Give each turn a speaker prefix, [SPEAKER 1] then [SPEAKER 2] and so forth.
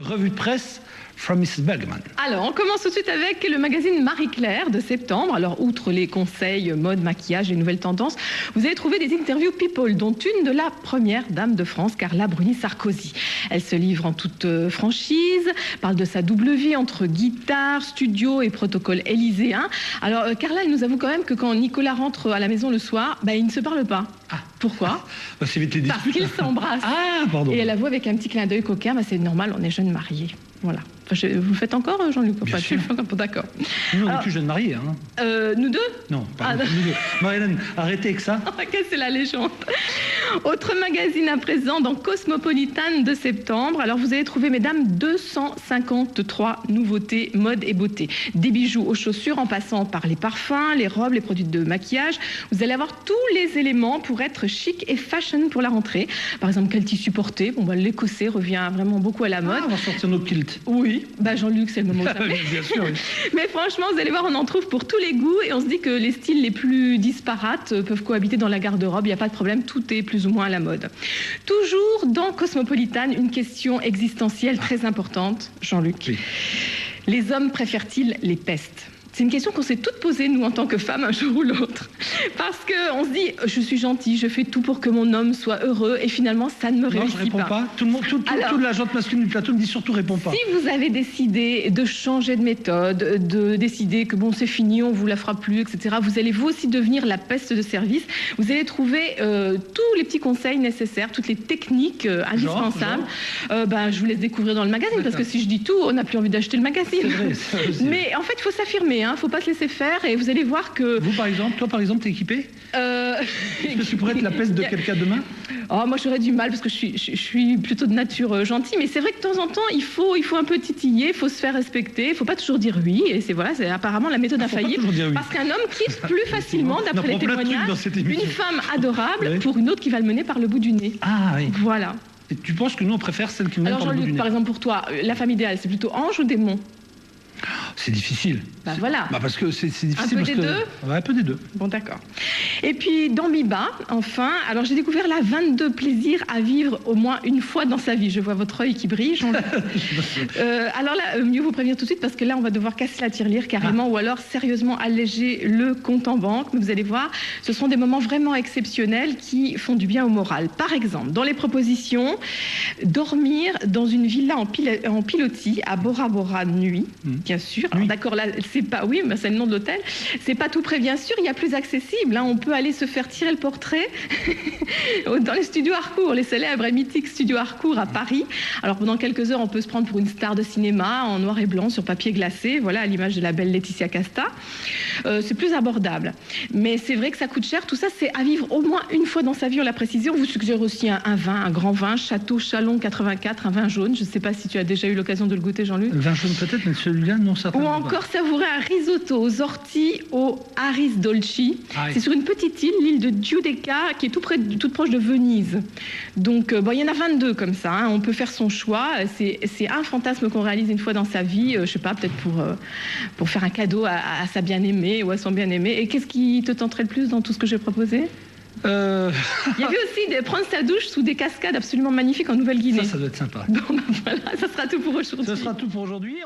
[SPEAKER 1] Revue de presse from Mrs. Bergman.
[SPEAKER 2] Alors, on commence tout de suite avec le magazine Marie-Claire de septembre. Alors, outre les conseils, mode, maquillage et nouvelles tendances, vous allez trouver des interviews people, dont une de la première dame de France, Carla Bruni-Sarkozy. Elle se livre en toute franchise, parle de sa double vie entre guitare, studio et protocole élyséen. Alors, Carla, elle nous avoue quand même que quand Nicolas rentre à la maison le soir, ils ne se parlent pas.
[SPEAKER 1] Ah.
[SPEAKER 2] Pourquoi?
[SPEAKER 1] C'est vite les disputes.
[SPEAKER 2] Parce qu'ils s'embrassent.
[SPEAKER 1] Ah, pardon.
[SPEAKER 2] Et elle avoue avec un petit clin d'œil coquin, c'est normal, on est jeunes mariés. Voilà. Enfin, vous le faites encore, Jean-Luc?
[SPEAKER 1] Bien sûr.
[SPEAKER 2] D'accord.
[SPEAKER 1] Nous, on est plus jeunes mariés. Hein.
[SPEAKER 2] Nous deux?
[SPEAKER 1] Non, pardon, nous deux. Marie-Hélène, arrêtez avec ça.
[SPEAKER 2] C'est la légende. Autre magazine à présent dans Cosmopolitan de septembre. Alors, vous allez trouver, mesdames, 253 nouveautés mode et beauté. Des bijoux aux chaussures en passant par les parfums, les robes, les produits de maquillage. Vous allez avoir tous les éléments pour être chic et fashion pour la rentrée. Par exemple, quel tissu porter? L'écossais revient vraiment beaucoup à la mode.
[SPEAKER 1] Ah, on va sortir nos kilts.
[SPEAKER 2] Oui, Jean-Luc, c'est le moment où ça
[SPEAKER 1] Bien sûr, oui.
[SPEAKER 2] Mais franchement, vous allez voir, on en trouve pour tous les goûts et on se dit que les styles les plus disparates peuvent cohabiter dans la garde-robe. Il n'y a pas de problème, tout est plus ou moins à la mode. Toujours dans Cosmopolitan, une question existentielle très importante, Jean-Luc.
[SPEAKER 1] Oui.
[SPEAKER 2] Les hommes préfèrent-ils les pestes? C'est une question qu'on s'est toutes posée, nous, en tant que femmes, un jour ou l'autre. Parce qu'on se dit, je suis gentille, je fais tout pour que mon homme soit heureux, et finalement, ça ne me réussit pas.
[SPEAKER 1] Non, je réponds pas. Tout le monde, toute la gente masculine du plateau me dit surtout, réponds pas.
[SPEAKER 2] Si vous avez décidé de changer de méthode, de décider que c'est fini, on vous la fera plus, etc., vous allez vous aussi devenir la peste de service. Vous allez trouver tous les petits conseils nécessaires, toutes les techniques indispensables. Je vous laisse découvrir dans le magazine, parce que si je dis tout, on n'a plus envie d'acheter le magazine.
[SPEAKER 1] C'est vrai,
[SPEAKER 2] Mais en fait, il faut s'affirmer. Faut pas se laisser faire et vous allez voir que...
[SPEAKER 1] Toi par exemple, t'es équipée? Est-ce que tu pourrais être la peste de quelqu'un demain?
[SPEAKER 2] Moi j'aurais du mal parce que je suis plutôt de nature gentille, mais c'est vrai que de temps en temps il faut un peu titiller, il faut se faire respecter, il faut pas toujours dire oui, et c'est apparemment la méthode infaillible, oui. Parce qu'un homme quitte plus facilement, d'après les témoignages, une femme adorable pour une autre qui va le mener par le bout du nez.
[SPEAKER 1] Ah oui.
[SPEAKER 2] Voilà.
[SPEAKER 1] Et tu penses que nous on préfère celle qui nous mène par le bout du nez?
[SPEAKER 2] Par exemple pour toi, la femme idéale, c'est plutôt ange ou démon?
[SPEAKER 1] C'est difficile.
[SPEAKER 2] Voilà.
[SPEAKER 1] Parce que c'est difficile.
[SPEAKER 2] Un peu des deux?
[SPEAKER 1] Ouais, un peu des deux.
[SPEAKER 2] Bon, d'accord. Et puis, dans Biba, enfin, alors j'ai découvert là 22 plaisirs à vivre au moins une fois dans sa vie. Je vois votre œil qui brille. Alors là, mieux vous prévenir tout de suite parce que là, on va devoir casser la tirelire carrément ou alors sérieusement alléger le compte en banque. Mais vous allez voir, ce sont des moments vraiment exceptionnels qui font du bien au moral. Par exemple, dans les propositions, dormir dans une villa en pilotis à Bora Bora nuit, bien sûr. Alors, d'accord, là, c'est pas, oui, mais c'est le nom de l'hôtel. C'est pas tout près, bien sûr. Il y a plus accessible. On peut aller se faire tirer le portrait dans les studios Harcourt, les célèbres et mythiques studios Harcourt à Paris. Alors, pendant quelques heures, on peut se prendre pour une star de cinéma en noir et blanc sur papier glacé. Voilà, à l'image de la belle Laetitia Casta. C'est plus abordable. Mais c'est vrai que ça coûte cher. Tout ça, c'est à vivre au moins une fois dans sa vie, on l'a précisé. On vous suggère aussi un vin, un grand vin, Château Chalon 84, un vin jaune. Je ne sais pas si tu as déjà eu l'occasion de le goûter, Jean-Luc.
[SPEAKER 1] Le vin jaune peut-être, mais celui-là, non, ça.
[SPEAKER 2] Ou encore savourer un risotto aux orties au Aris Dolci. C'est sur une petite île, l'île de Giudecca, qui est toute proche de Venise. Donc, il y en a 22 comme ça. On peut faire son choix. C'est un fantasme qu'on réalise une fois dans sa vie. Je sais pas, peut-être pour faire un cadeau à sa bien-aimée ou à son bien-aimé. Et qu'est-ce qui te tenterait le plus dans tout ce que j'ai proposé? Il y avait aussi de prendre sa douche sous des cascades absolument magnifiques en Nouvelle-Guinée.
[SPEAKER 1] Ça doit être sympa.
[SPEAKER 2] Bon, voilà, ça sera tout pour aujourd'hui.
[SPEAKER 1] Ça sera tout pour aujourd'hui.